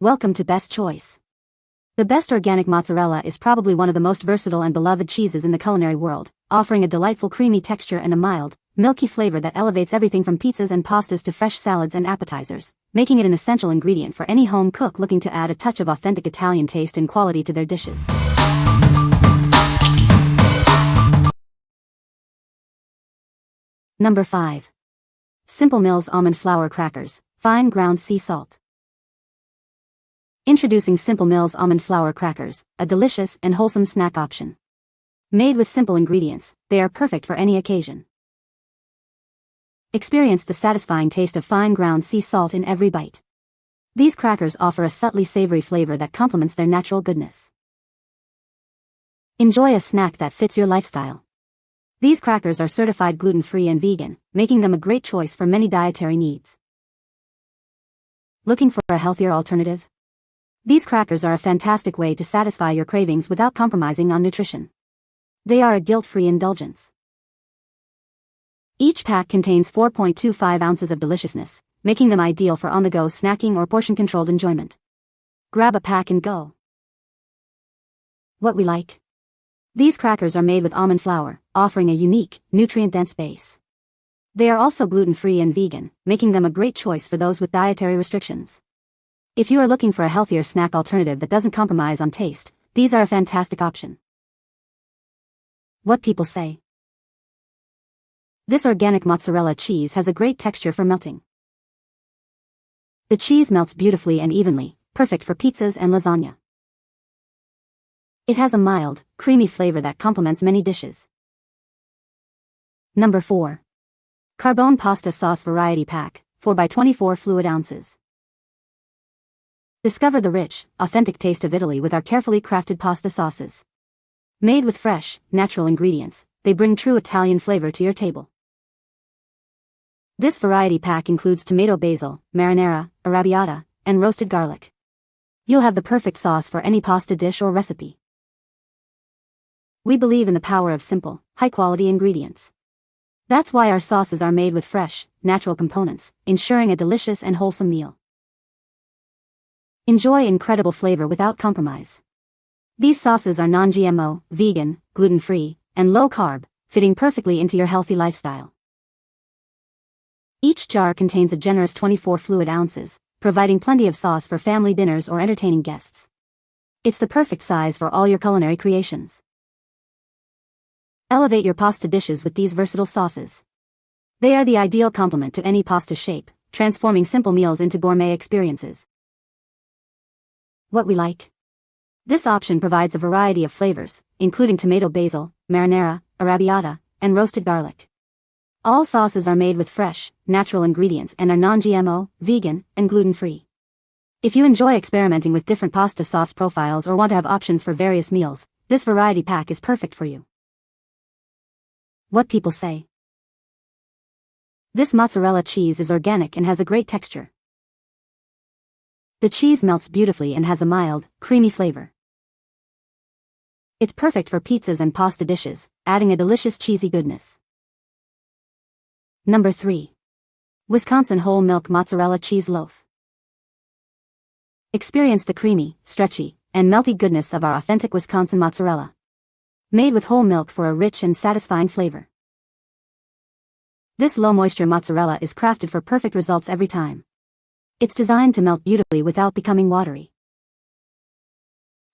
Welcome to Best Choice. The best organic mozzarella is probably one of the most versatile and beloved cheeses in the culinary world, offering a delightful creamy texture and a mild, milky flavor that elevates everything from pizzas and pastas to fresh salads and appetizers, making it an essential ingredient for any home cook looking to add a touch of authentic Italian taste and quality to their dishes. Number 5. Simple Mills Almond Flour Crackers, Fine Ground Sea Salt. Introducing Simple Mills Almond Flour Crackers, a delicious and wholesome snack option. Made with simple ingredients, they are perfect for any occasion. Experience the satisfying taste of fine ground sea salt in every bite. These crackers offer a subtly savory flavor that complements their natural goodness. Enjoy a snack that fits your lifestyle. These crackers are certified gluten-free and vegan, making them a great choice for many dietary needs. Looking for a healthier alternative? These crackers are a fantastic way to satisfy your cravings without compromising on nutrition. They are a guilt-free indulgence. Each pack contains 4.25 ounces of deliciousness, making them ideal for on-the-go snacking or portion-controlled enjoyment. Grab a pack and go. What we like? These crackers are made with almond flour, offering a unique, nutrient-dense base. They are also gluten-free and vegan, making them a great choice for those with dietary restrictions. If you are looking for a healthier snack alternative that doesn't compromise on taste, these are a fantastic option. What people say. This organic mozzarella cheese has a great texture for melting. The cheese melts beautifully and evenly, perfect for pizzas and lasagna. It has a mild, creamy flavor that complements many dishes. Number 4. Carbone Pasta Sauce Variety Pack, 4x24 fluid ounces. Discover the rich, authentic taste of Italy with our carefully crafted pasta sauces. Made with fresh, natural ingredients, they bring true Italian flavor to your table. This variety pack includes tomato basil, marinara, arrabbiata, and roasted garlic. You'll have the perfect sauce for any pasta dish or recipe. We believe in the power of simple, high-quality ingredients. That's why our sauces are made with fresh, natural components, ensuring a delicious and wholesome meal. Enjoy incredible flavor without compromise. These sauces are non-GMO, vegan, gluten-free, and low-carb, fitting perfectly into your healthy lifestyle. Each jar contains a generous 24 fluid ounces, providing plenty of sauce for family dinners or entertaining guests. It's the perfect size for all your culinary creations. Elevate your pasta dishes with these versatile sauces. They are the ideal complement to any pasta shape, transforming simple meals into gourmet experiences. What we like? This option provides a variety of flavors, including tomato basil, marinara, arrabbiata, and roasted garlic. All sauces are made with fresh, natural ingredients and are non-GMO, vegan, and gluten-free. If you enjoy experimenting with different pasta sauce profiles or want to have options for various meals, this variety pack is perfect for you. What people say. This mozzarella cheese is organic and has a great texture. The cheese melts beautifully and has a mild, creamy flavor. It's perfect for pizzas and pasta dishes, adding a delicious cheesy goodness. Number 3. Wisconsin Whole Milk Mozzarella Cheese Loaf. Experience the creamy, stretchy, and melty goodness of our authentic Wisconsin mozzarella. Made with whole milk for a rich and satisfying flavor. This low-moisture mozzarella is crafted for perfect results every time. It's designed to melt beautifully without becoming watery.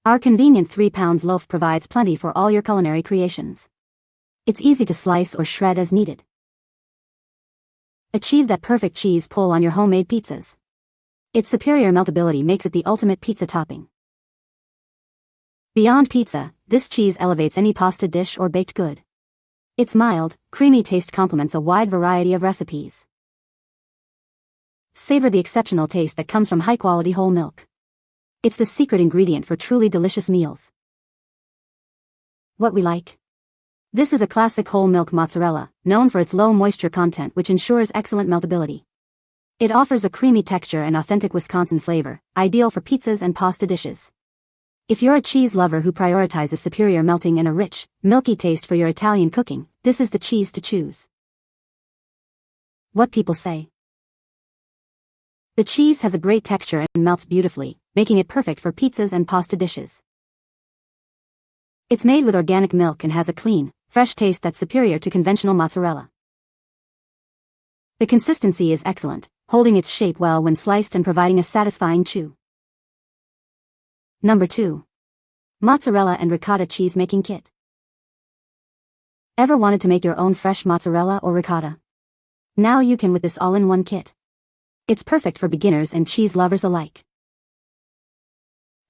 Our convenient 3-pound loaf provides plenty for all your culinary creations. It's easy to slice or shred as needed. Achieve that perfect cheese pull on your homemade pizzas. Its superior meltability makes it the ultimate pizza topping. Beyond pizza, this cheese elevates any pasta dish or baked good. Its mild, creamy taste complements a wide variety of recipes. Savor the exceptional taste that comes from high-quality whole milk. It's the secret ingredient for truly delicious meals. What we like? This is a classic whole milk mozzarella, known for its low moisture content which ensures excellent meltability. It offers a creamy texture and authentic Wisconsin flavor, ideal for pizzas and pasta dishes. If you're a cheese lover who prioritizes superior melting and a rich, milky taste for your Italian cooking, this is the cheese to choose. What people say. The cheese has a great texture and melts beautifully, making it perfect for pizzas and pasta dishes. It's made with organic milk and has a clean, fresh taste that's superior to conventional mozzarella. The consistency is excellent, holding its shape well when sliced and providing a satisfying chew. Number 2. Mozzarella and ricotta cheese making kit. Ever wanted to make your own fresh mozzarella or ricotta? Now you can with this all-in-one kit. It's perfect for beginners and cheese lovers alike.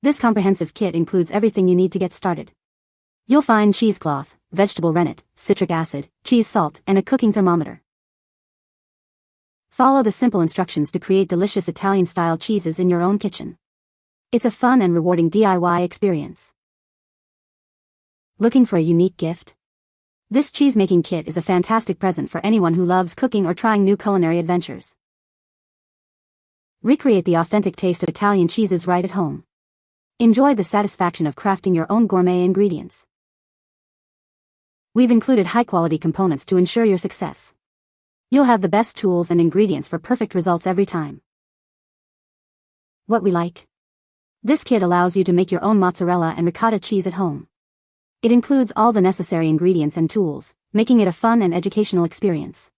This comprehensive kit includes everything you need to get started. You'll find cheesecloth, vegetable rennet, citric acid, cheese salt, and a cooking thermometer. Follow the simple instructions to create delicious Italian-style cheeses in your own kitchen. It's a fun and rewarding DIY experience. Looking for a unique gift? This cheese-making kit is a fantastic present for anyone who loves cooking or trying new culinary adventures. Recreate the authentic taste of Italian cheeses right at home. Enjoy the satisfaction of crafting your own gourmet ingredients. We've included high-quality components to ensure your success. You'll have the best tools and ingredients for perfect results every time. What we like? This kit allows you to make your own mozzarella and ricotta cheese at home. It includes all the necessary ingredients and tools, making it a fun and educational experience.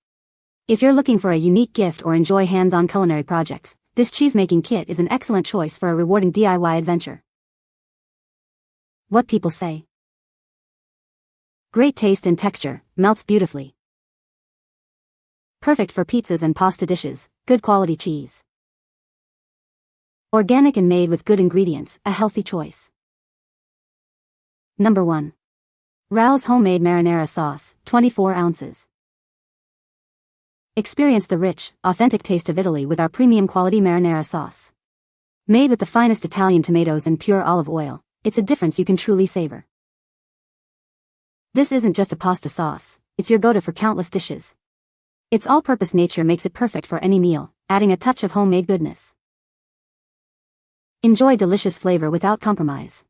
If you're looking for a unique gift or enjoy hands-on culinary projects, this cheese-making kit is an excellent choice for a rewarding DIY adventure. What people say? Great taste and texture, melts beautifully. Perfect for pizzas and pasta dishes, good quality cheese. Organic and made with good ingredients, a healthy choice. Number 1. RAO'S homemade marinara sauce, 24 ounces. Experience the rich, authentic taste of Italy with our premium quality marinara sauce. Made with the finest Italian tomatoes and pure olive oil, it's a difference you can truly savor. This isn't just a pasta sauce, it's your go-to for countless dishes. Its all-purpose nature makes it perfect for any meal, adding a touch of homemade goodness. Enjoy delicious flavor without compromise.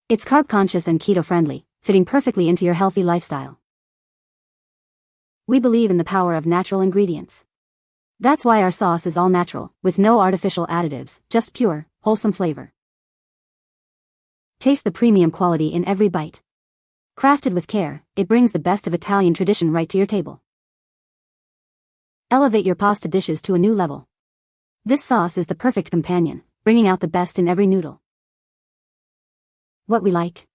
It's carb-conscious and keto-friendly, fitting perfectly into your healthy lifestyle. We believe in the power of natural ingredients. That's why our sauce is all natural, with no artificial additives, just pure, wholesome flavor. Taste the premium quality in every bite. Crafted with care, it brings the best of Italian tradition right to your table. Elevate your pasta dishes to a new level. This sauce is the perfect companion, bringing out the best in every noodle. What we like?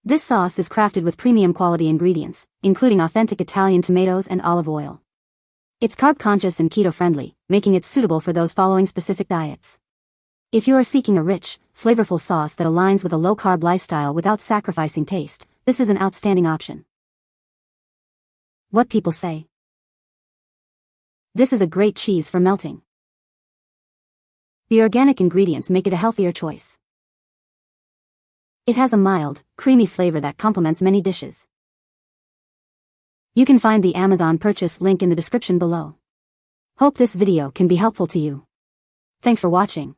This sauce is crafted with premium quality ingredients, including authentic Italian tomatoes and olive oil. It's carb-conscious and keto-friendly, making it suitable for those following specific diets. If you are seeking a rich, flavorful sauce that aligns with a low-carb lifestyle without sacrificing taste, this is an outstanding option. What people say? This is a great cheese for melting. The organic ingredients make it a healthier choice. It has a mild, creamy flavor that complements many dishes. You can find the Amazon purchase link in the description below. Hope this video can be helpful to you. Thanks for watching.